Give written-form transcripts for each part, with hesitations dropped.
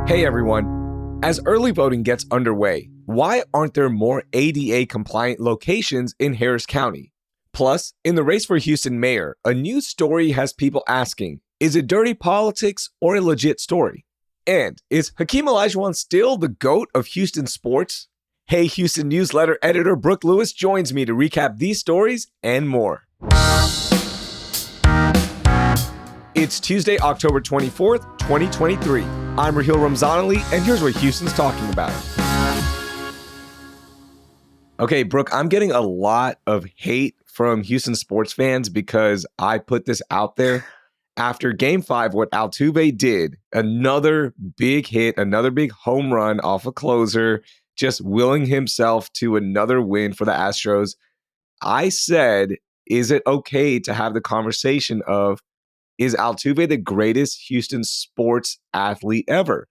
Hey everyone. As early voting gets underway, why aren't there more ADA compliant locations in Harris County? Plus, in the race for Houston mayor, a new story has people asking, is it dirty politics or a legit story? And is Hakeem Olajuwon still the GOAT of Houston sports? Hey, Houston newsletter editor Brooke Lewis joins me to recap these stories and more. It's Tuesday, October 24th, 2023. I'm Raheel Ramzanali, and here's what Houston's talking about. Okay, Brooke, I'm getting a lot of hate from Houston sports fans because I put this out there after Game 5, what Altuve did, another big hit, another big home run off a closer, just willing himself to another win for the Astros. I said, is it okay to have the conversation of, is Altuve the greatest Houston sports athlete ever?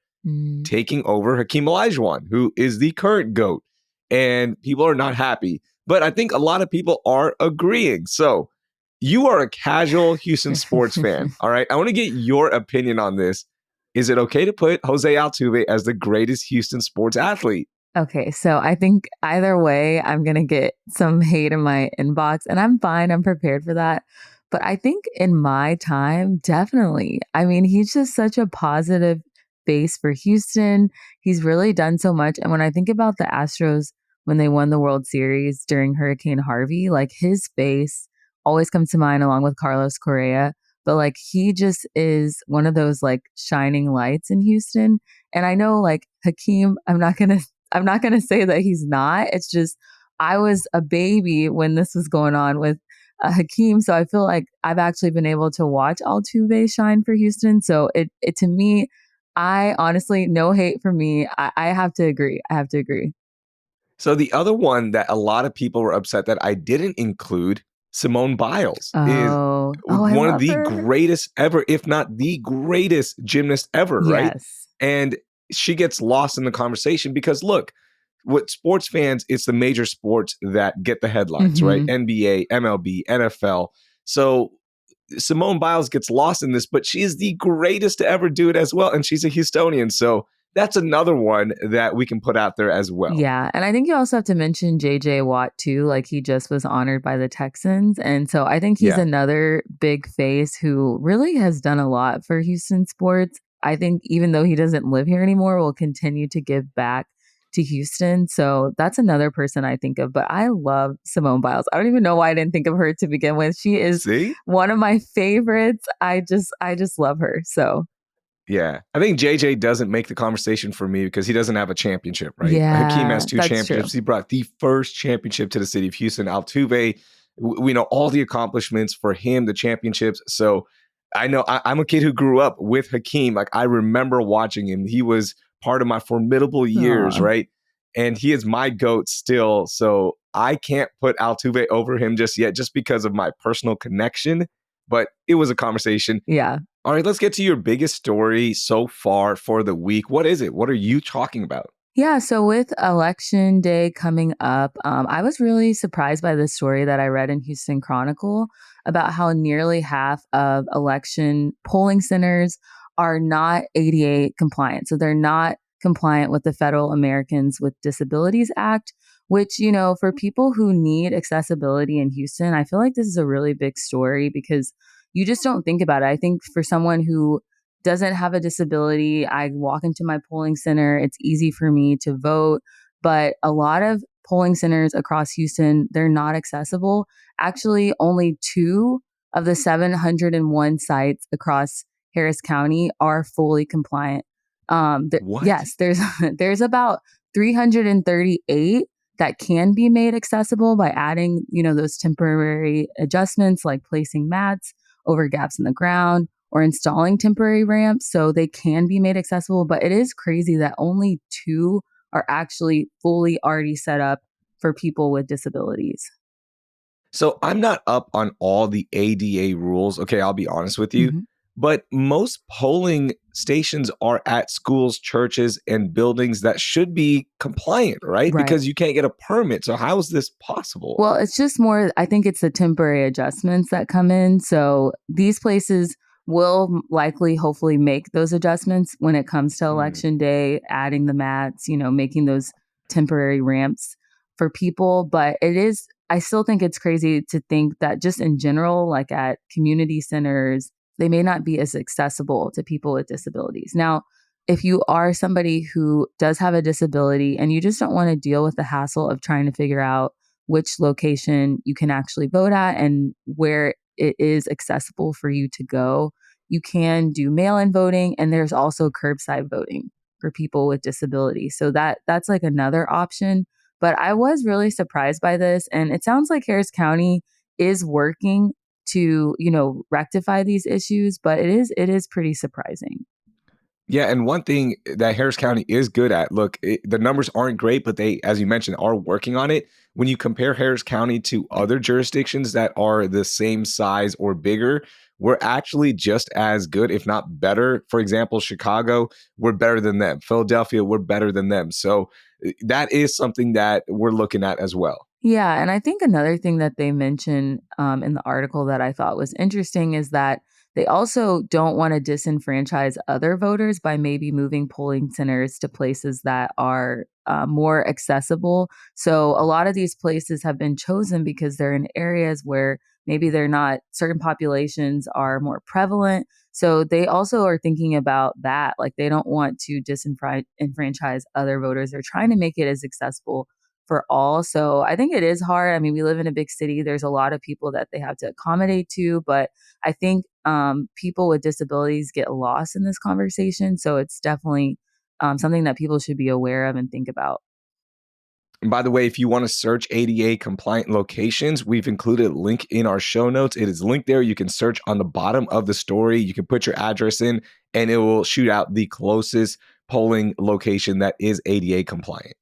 Taking over Hakeem Olajuwon, who is the current GOAT. And people are not happy. But I think a lot of people are agreeing. So you are a casual Houston sports fan, all right? I want to get your opinion on this. Is it okay to put Jose Altuve as the greatest Houston sports athlete? Okay, so I think either way, I'm going to get some hate in my inbox, and I'm fine. I'm prepared for that. But I think in my time, definitely. I mean, he's just such a positive face for Houston. He's really done so much. And when I think about the Astros, when they won the World Series during Hurricane Harvey, like his face always comes to mind along with Carlos Correa. But like he just is one of those like shining lights in Houston. And I know like Hakeem, I'm not gonna say that he's not. It's just I was a baby when this was going on with Hakeem, so I feel like I've actually been able to watch Altuve shine for Houston. So it to me, I honestly, no hate for me. I have to agree. So the other one that a lot of people were upset that I didn't include, Simone Biles, is one of the greatest ever, if not the greatest gymnast ever, right? Yes. And she gets lost in the conversation because look, with sports fans, it's the major sports that get the headlines, right? NBA, MLB, NFL. So Simone Biles gets lost in this, but she is the greatest to ever do it as well. And she's a Houstonian. So that's another one that we can put out there as well. Yeah. And I think you also have to mention JJ Watt too. Like he just was honored by the Texans. And so I think he's another big face who really has done a lot for Houston sports. I think even though he doesn't live here anymore, will continue to give back to Houston. So that's another person I think of. But I love Simone Biles. I don't even know why I didn't think of her to begin with. She is one of my favorites. I just love her. So yeah, I think JJ doesn't make the conversation for me because he doesn't have a championship, right? Yeah, Hakeem has 2 championships. True. He brought the first championship to the city of Houston. Altuve, we know all the accomplishments for him, the championships. So I know I'm a kid who grew up with Hakeem. Like I remember watching him. He was part of my formidable years, right? And he is my GOAT still. So I can't put Altuve over him just yet, just because of my personal connection. But it was a conversation. Yeah. All right, let's get to your biggest story so far for the week. What is it? What are you talking about? Yeah, so with Election Day coming up, I was really surprised by the story that I read in Houston Chronicle about how nearly half of election polling centers are not ADA compliant. So they're not compliant with the Federal Americans with Disabilities Act, which, you know, for people who need accessibility in Houston, I feel like this is a really big story because you just don't think about it. I think for someone who doesn't have a disability, I walk into my polling center, it's easy for me to vote. But a lot of polling centers across Houston, they're not accessible. Actually, only 2 of the 701 sites across Harris County are fully compliant. Yes, there's about 338 that can be made accessible by adding, you know, those temporary adjustments like placing mats over gaps in the ground or installing temporary ramps so they can be made accessible. But it is crazy that only 2 are actually fully already set up for people with disabilities. So I'm not up on all the ADA rules. Okay, I'll be honest with you. But most polling stations are at schools, churches, and buildings that should be compliant, right? Because you can't get a permit. So how is this possible? Well, it's just more, I think it's the temporary adjustments that come in. So these places will likely, hopefully, make those adjustments when it comes to Mm. election day, adding the mats, making those temporary ramps for people. But I still think it's crazy to think that just in general, like at community centers, they may not be as accessible to people with disabilities. Now, if you are somebody who does have a disability and you just don't want to deal with the hassle of trying to figure out which location you can actually vote at and where it is accessible for you to go, you can do mail-in voting, and there's also curbside voting for people with disabilities. So that's like another option. But I was really surprised by this, and it sounds like Harris County is working to, rectify these issues, but it is pretty surprising. Yeah, and one thing that Harris County is good at, look, the numbers aren't great, but they, as you mentioned, are working on it. When you compare Harris County to other jurisdictions that are the same size or bigger, we're actually just as good, if not better. For example, Chicago, we're better than them. Philadelphia, we're better than them. So that is something that we're looking at as well. Yeah, and I think another thing that they mention in the article that I thought was interesting is that they also don't want to disenfranchise other voters by maybe moving polling centers to places that are more accessible. So a lot of these places have been chosen because they're in areas where maybe they're not, certain populations are more prevalent. So they also are thinking about that. Like they don't want to disenfranchise other voters. They're trying to make it as accessible for all. So I think it is hard. I mean, we live in a big city. There's a lot of people that they have to accommodate to, but I think people with disabilities get lost in this conversation. So it's definitely something that people should be aware of and think about. And by the way, if you want to search ADA compliant locations, we've included a link in our show notes. It is linked there. You can search on the bottom of the story. You can put your address in and it will shoot out the closest polling location that is ADA compliant.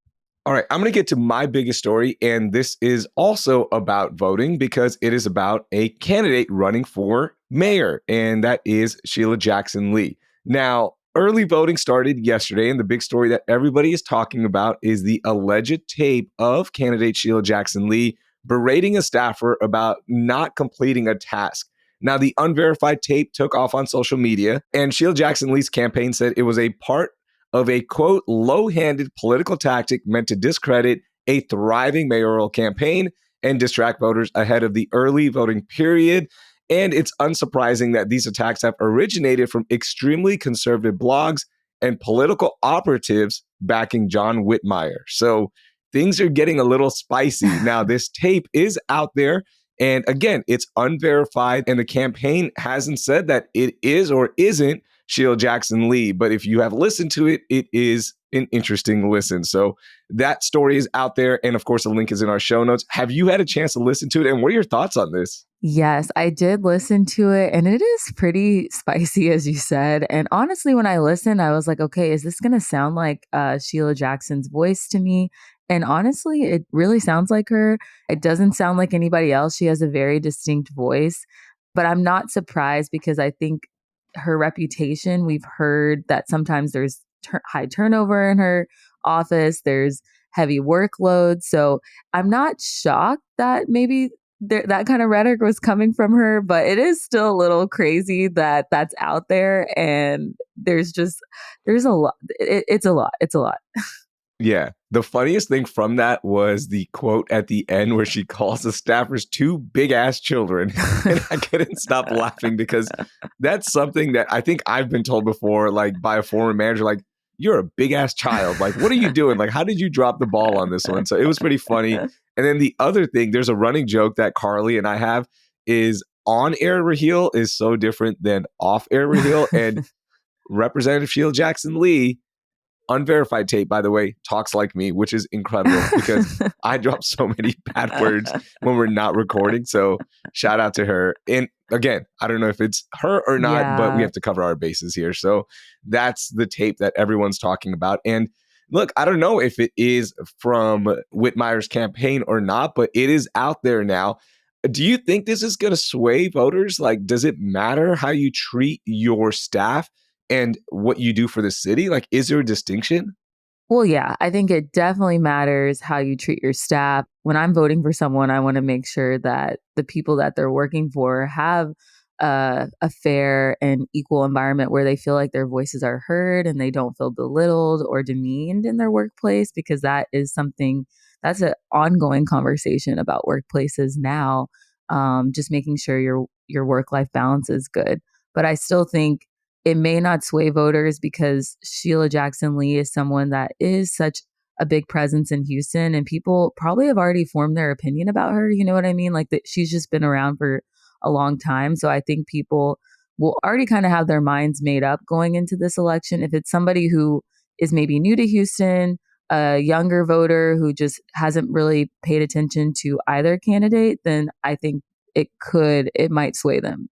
All right, I'm going to get to my biggest story, and this is also about voting because it is about a candidate running for mayor, and that is Sheila Jackson Lee. Now, early voting started yesterday, and the big story that everybody is talking about is the alleged tape of candidate Sheila Jackson Lee berating a staffer about not completing a task. Now, the unverified tape took off on social media, and Sheila Jackson Lee's campaign said it was a part of a, quote, low-handed political tactic meant to discredit a thriving mayoral campaign and distract voters ahead of the early voting period. And it's unsurprising that these attacks have originated from extremely conservative blogs and political operatives backing John Whitmire. So things are getting a little spicy. Now, this tape is out there. And again, it's unverified, and the campaign hasn't said that it is or isn't Sheila Jackson Lee. But if you have listened to it, it is an interesting listen. So that story is out there. And of course, the link is in our show notes. Have you had a chance to listen to it? And what are your thoughts on this? Yes, I did listen to it, and it is pretty spicy, as you said. And honestly, when I listened, I was like, okay, is this going to sound like Sheila Jackson's voice to me? And honestly, it really sounds like her. It doesn't sound like anybody else. She has a very distinct voice, but I'm not surprised because I think her reputation, we've heard that sometimes there's high turnover in her office, there's heavy workload. So I'm not shocked that maybe that kind of rhetoric was coming from her, but it is still a little crazy that that's out there. And there's a lot. It's a lot. It's a lot. Yeah. The funniest thing from that was the quote at the end where she calls the staffers two big ass children. And I couldn't stop laughing because that's something that I think I've been told before, like by a former manager, like, you're a big ass child. Like, what are you doing? Like, how did you drop the ball on this one? So it was pretty funny. And then the other thing, there's a running joke that Carly and I have is on air Raheel is so different than off air Raheel. And Representative Sheila Jackson Lee, unverified tape, by the way, talks like me, which is incredible because I drop so many bad words when we're not recording. So shout out to her. And again, I don't know if it's her or not, but we Yeah. have to cover our bases here. So that's the tape that everyone's talking about. And look, I don't know if it is from Whitmire's campaign or not, but it is out there now. Do you think this is going to sway voters? Like, does it matter how you treat your staff and what you do for the city? Like, is there a distinction? Well, yeah, I think it definitely matters how you treat your staff. When I'm voting for someone, I want to make sure that the people that they're working for have a fair and equal environment where they feel like their voices are heard and they don't feel belittled or demeaned in their workplace, because that is something that's an ongoing conversation about workplaces now. Just making sure your work life balance is good. But I still think it may not sway voters because Sheila Jackson Lee is someone that is such a big presence in Houston, and people probably have already formed their opinion about her. You know what I mean? Like that she's just been around for a long time. So I think people will already kind of have their minds made up going into this election. If it's somebody who is maybe new to Houston, a younger voter who just hasn't really paid attention to either candidate, then I think it might sway them.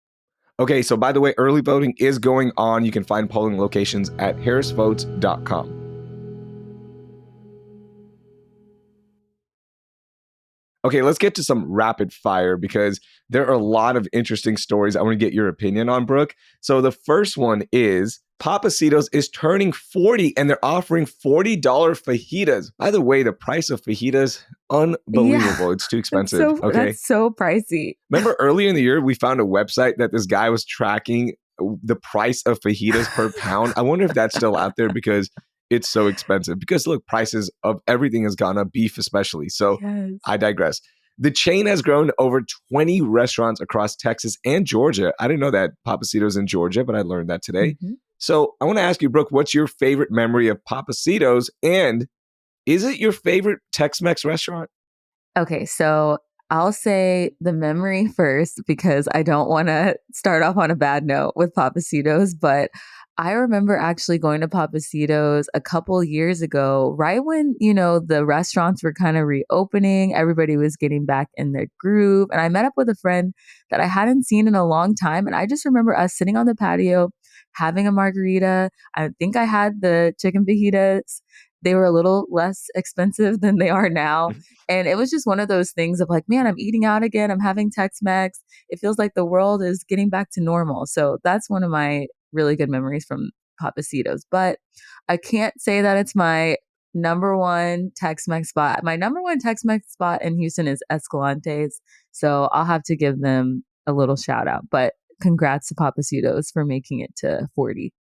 Okay, so by the way, early voting is going on. You can find polling locations at harrisvotes.com. Okay, let's get to some rapid fire because there are a lot of interesting stories I want to get your opinion on, Brooke. So the first one is Pappasito's is turning 40 and they're offering $40 fajitas. By the way, the price of fajitas, unbelievable. Yeah, It's too expensive. Okay. that's so pricey. Remember earlier in the year, we found a website that this guy was tracking the price of fajitas per pound. I wonder if that's still out there because it's so expensive. Because look, prices of everything has gone up, beef especially. So Yes. I digress. The chain has grown to over 20 restaurants across Texas and Georgia. I didn't know that Pappasito's in Georgia, but I learned that today. Mhm. So I want to ask you, Brooke, what's your favorite memory of Pappasito's? And is it your favorite Tex-Mex restaurant? Okay, so I'll say the memory first because I don't want to start off on a bad note with Pappasito's, but I remember actually going to Pappasito's a couple years ago, right when, the restaurants were kind of reopening, everybody was getting back in their groove, and I met up with a friend that I hadn't seen in a long time, and I just remember us sitting on the patio having a margarita. I think I had the chicken fajitas. They were a little less expensive than they are now. And it was just one of those things of like, man, I'm eating out again. I'm having Tex-Mex. It feels like the world is getting back to normal. So that's one of my really good memories from Pappasito's. But I can't say that it's my number one Tex-Mex spot. My number one Tex-Mex spot in Houston is Escalante's. So I'll have to give them a little shout out. But congrats to Pappasito's for making it to 40.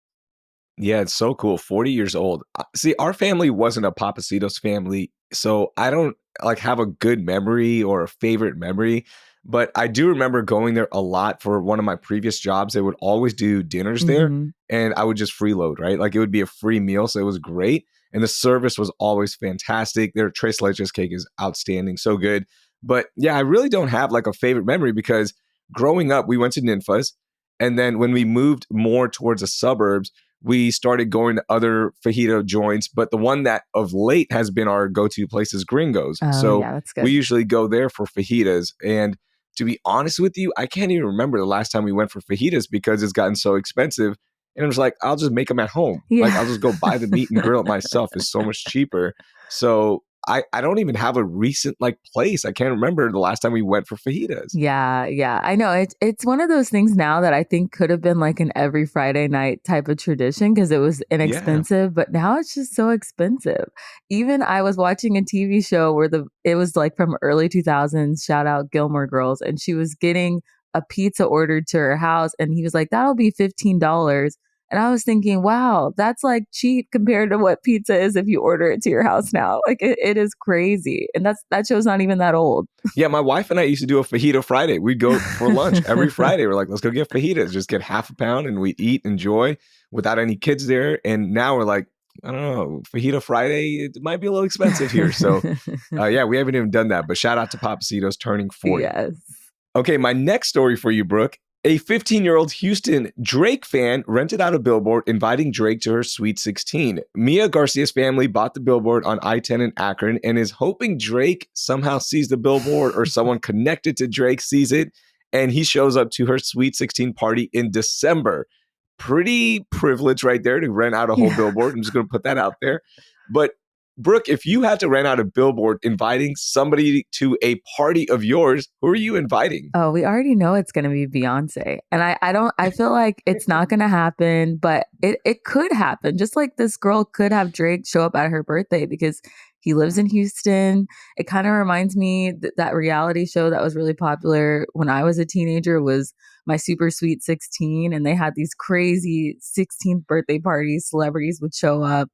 Yeah, it's so cool. 40 years old. See, our family wasn't a Pappasito's family, so I don't like have a good memory or a favorite memory, but I do remember going there a lot for one of my previous jobs. They would always do dinners there Mhm. and I would just freeload, right? Like it would be a free meal, so it was great. And the service was always fantastic. Their tres leches cake is outstanding, so good. But yeah, I really don't have like a favorite memory because growing up, we went to Ninfa's. And then when we moved more towards the suburbs, we started going to other fajita joints, but the one that of late has been our go-to place is Gringos. Oh, So yeah, that's we good. usually go there for fajitas. And to be honest with you, I can't even remember the last time we went for fajitas because it's gotten so expensive. And I was like, I'll just make them at home. Like Yeah. I'll just go buy the meat and grill it myself. It's so much cheaper. So I don't even have a recent like place. I can't remember the last time we went for fajitas. Yeah, yeah. I know it's one of those things now that I think could have been like an every Friday night type of tradition because it was Yeah. inexpensive, but now it's just so expensive. Even I was watching a TV show where it was like from early 2000s, shout out Gilmore Girls, and she was getting a pizza ordered to her house and he was like, "That'll be $15." And I was thinking, wow, that's like cheap compared to what pizza is if you order it to your house now. Like it is crazy. And that show's not even that old. Yeah, my wife and I used to do a fajita Friday. We'd go for lunch every Friday. We're like, let's go get fajitas. Just get half a pound and we eat, enjoy without any kids there. And now we're like, I don't know, fajita Friday, it might be a little expensive here. So yeah, we haven't even done that. But shout out to Pappasito's turning 40. Yes. Okay, my next story for you, Brooke. A 15-year-old Houston Drake fan rented out a billboard inviting Drake to her Sweet 16. Mia Garcia's family bought the billboard on I-10 in Akron and is hoping Drake somehow sees the billboard or someone connected to Drake sees it and he shows up to her Sweet 16 party in December. Pretty privileged right there to rent out a whole Yeah. billboard. I'm just going to put that out there. But Brooke, if you had to rent out a billboard inviting somebody to a party of yours, who are you inviting? Oh, we already know it's going to be Beyonce. And I feel like it's not going to happen, but it could happen. Just like this girl could have Drake show up at her birthday because He lives in Houston. It kind of reminds me that reality show that was really popular when I was a teenager was My Super Sweet 16. And they had these crazy 16th birthday parties. Celebrities would show up.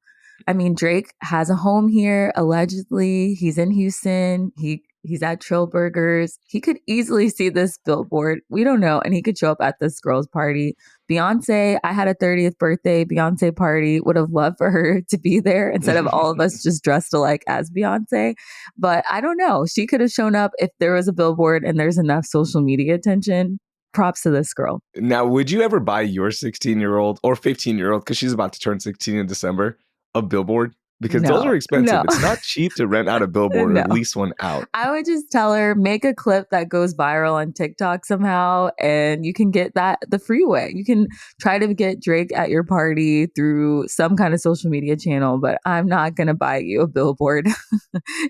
I mean, Drake has a home here. Allegedly, he's in Houston. He's at Trill Burgers. He could easily see this billboard. We don't know, and he could show up at this girl's party. Beyonce, I had a 30th birthday Beyonce party. Would have loved for her to be there instead of all of us just dressed alike as Beyonce. But I don't know. She could have shown up if there was a billboard and there's enough social media attention. Props to this girl. Now, would you ever buy your 16-year-old or 15-year-old, because she's about to turn 16 in December, a billboard? Because those are expensive. No. It's not cheap to rent out a billboard or at least one out. I would just tell her, make a clip that goes viral on TikTok somehow, and you can get that the free way. You can try to get Drake at your party through some kind of social media channel, but I'm not going to buy you a billboard.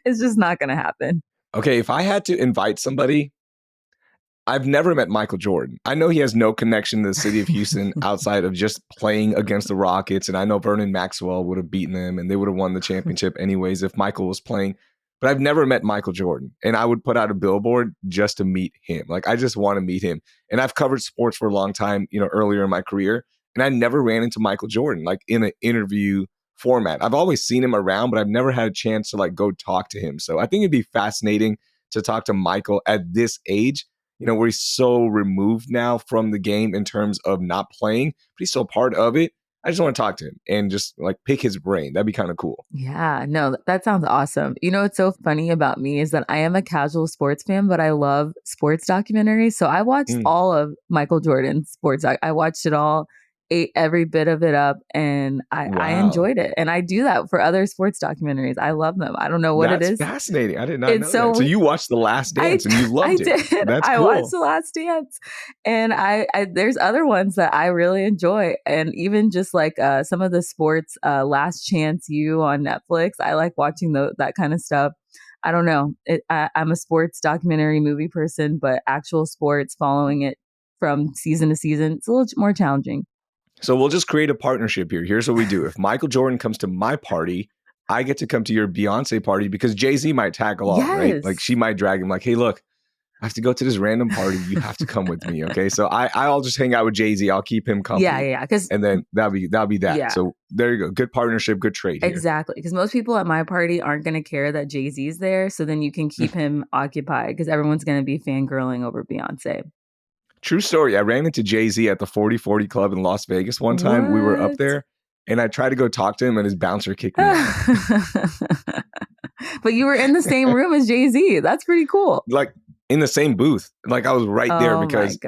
It's just not going to happen. Okay, if I had to invite somebody, I've never met Michael Jordan. I know he has no connection to the city of Houston outside of just playing against the Rockets. And I know Vernon Maxwell would have beaten them and they would have won the championship anyways if Michael was playing. But I've never met Michael Jordan. And I would put out a billboard just to meet him. Like, I just want to meet him. And I've covered sports for a long time, earlier in my career. And I never ran into Michael Jordan, like in an interview format. I've always seen him around, but I've never had a chance to go talk to him. So I think it'd be fascinating to talk to Michael at this age, where he's so removed now from the game in terms of not playing, but he's still part of it. I just want to talk to him and just pick his brain. That'd be kind of cool. Yeah, no, that sounds awesome. What's so funny about me is that I am a casual sports fan, but I love sports documentaries. So I watched all of Michael Jordan's sports. I watched it all, ate every bit of it up, and I enjoyed it. And I do that for other sports documentaries. I love them. I don't know what it is. That's fascinating. I did not know that. So you watched The Last Dance and you loved it. I did. That's cool. I watched The Last Dance. And I there's other ones that I really enjoy. And even just some of the sports, Last Chance U on Netflix. I like watching that kind of stuff. I don't know. I'm a sports documentary movie person, but actual sports, following it from season to season, it's a little more challenging. So we'll just create a partnership here. Here's what we do. If Michael Jordan comes to my party, I get to come to your Beyonce party because Jay-Z might tag along, right? Like, she might drag him hey, look, I have to go to this random party. You have to come with me, okay? So I'll just hang out with Jay-Z. I'll keep him company. Yeah. And then that'll be that. Yeah. So there you go. Good partnership, good trade here. Exactly. Because most people at my party aren't going to care that Jay-Z's there. So then you can keep him occupied because everyone's going to be fangirling over Beyonce. True story. I ran into Jay-Z at the 4040 Club in Las Vegas one time. We were up there and I tried to go talk to him and his bouncer kicked me out. But you were in the same room as Jay-Z. That's pretty cool. In the same booth. I was right there because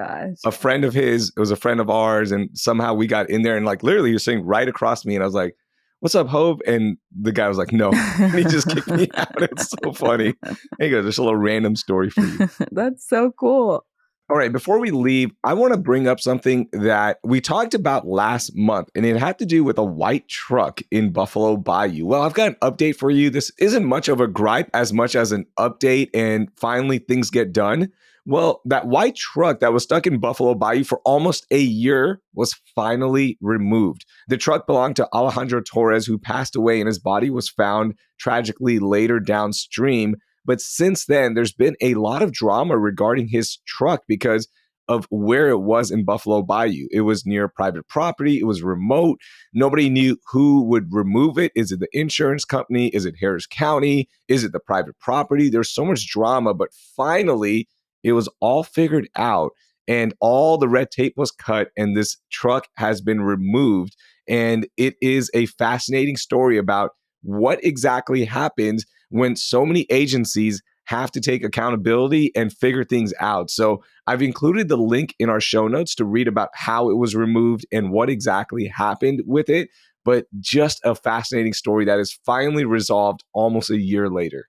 a friend of his, it was a friend of ours, and somehow we got in there and literally he was sitting right across me and I was like, "What's up, Hove?" And the guy was like, "No." And he just kicked me out. It's so funny. There you go. Just a little random story for you. That's so cool. All right, before we leave, I want to bring up something that we talked about last month, and it had to do with a white truck in Buffalo Bayou. Well, I've got an update for you. This isn't much of a gripe as much as an update, and finally things get done. Well, that white truck that was stuck in Buffalo Bayou for almost a year was finally removed. The truck belonged to Alejandro Torres, who passed away, and his body was found tragically later downstream. But since then, there's been a lot of drama regarding his truck because of where it was in Buffalo Bayou. It was near private property. It was remote. Nobody knew who would remove it. Is it the insurance company? Is it Harris County? Is it the private property? There's so much drama, but finally, it was all figured out and all the red tape was cut and this truck has been removed. And it is a fascinating story about what exactly happens when so many agencies have to take accountability and figure things out. So I've included the link in our show notes to read about how it was removed and what exactly happened with it. But just a fascinating story that is finally resolved almost a year later.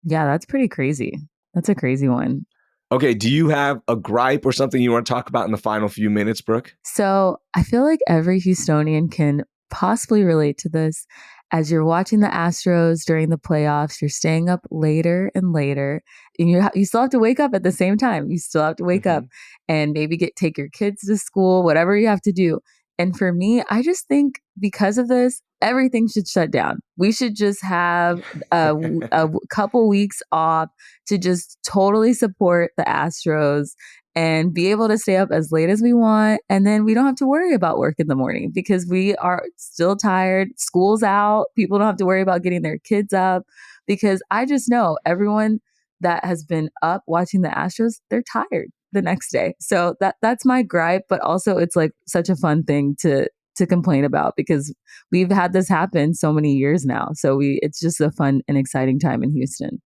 Yeah, that's pretty crazy. That's a crazy one. Okay, do you have a gripe or something you want to talk about in the final few minutes, Brooke? So I feel like every Houstonian can possibly relate to this. As you're watching the Astros during the playoffs, you're staying up later and later, and you still have to wake up at the same time. You still have to wake up and maybe take your kids to school, whatever you have to do. And for me, I just think because of this, everything should shut down. We should just have a couple weeks off to just totally support the Astros and be able to stay up as late as we want. And then we don't have to worry about work in the morning because we are still tired. School's out. People don't have to worry about getting their kids up because I just know everyone that has been up watching the Astros, they're tired the next day. So that's my gripe, but also it's like such a fun thing to complain about because we've had this happen so many years now. So it's just a fun and exciting time in Houston.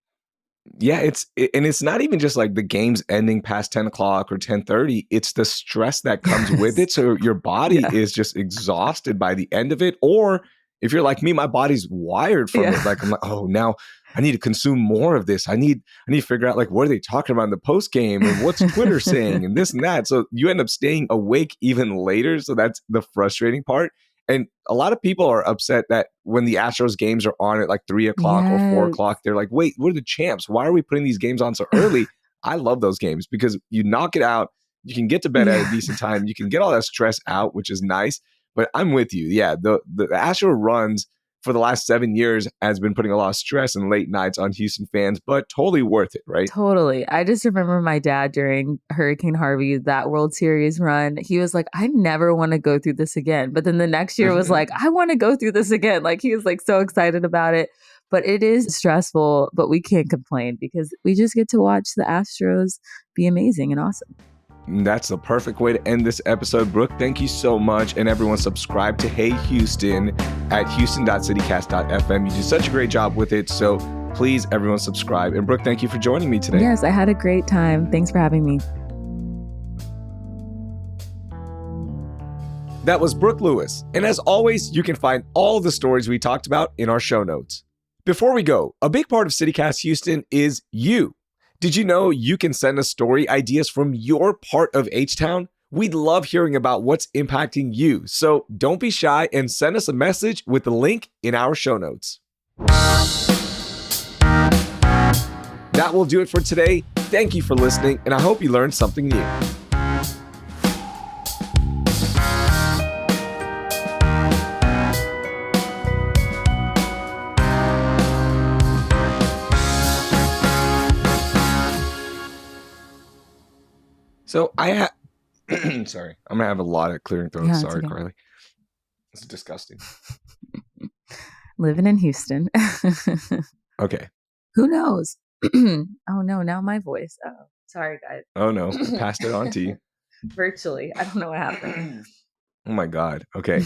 Yeah, and it's not even just like the games ending past 10 o'clock or 10:30. It's the stress that comes with it. So your body is just exhausted by the end of it. Or if you're like me, my body's wired from it. Like I'm like, oh, now I need to consume more of this. I need to figure out like what are they talking about in the post game and what's Twitter saying and this and that. So you end up staying awake even later. So that's the frustrating part. And a lot of people are upset that when the Astros games are on at like 3 o'clock or 4 o'clock, they're like, wait, we're the champs. Why are we putting these games on so early? I love those games because you knock it out. You can get to bed at a decent time. You can get all that stress out, which is nice. But I'm with you. Yeah, the Astro runs for the last 7 years has been putting a lot of stress and late nights on Houston fans, but totally worth it, right? Totally. I just remember my dad during Hurricane Harvey, that World Series run, he was like, I never want to go through this again. But then the next year was like, I want to go through this again. Like he was like so excited about it. But it is stressful, but we can't complain because we just get to watch the Astros be amazing and awesome. That's the perfect way to end this episode. Brooke, thank you so much. And everyone subscribe to Hey Houston at houston.citycast.fm. You do such a great job with it. So please, everyone subscribe. And Brooke, thank you for joining me today. Yes, I had a great time. Thanks for having me. That was Brooke Lewis. And as always, you can find all the stories we talked about in our show notes. Before we go, a big part of CityCast Houston is you. Did you know you can send us story ideas from your part of H-Town? We'd love hearing about what's impacting you. So don't be shy and send us a message with the link in our show notes. That will do it for today. Thank you for listening, and I hope you learned something new. So sorry, I'm gonna have a lot of clearing throats. Sorry, okay. Carly. This is disgusting. Living in Houston. Okay. Who knows? Oh no, now my voice. Oh, sorry guys. Oh no, I passed it on to you. Virtually. I don't know what happened. Oh my God. Okay.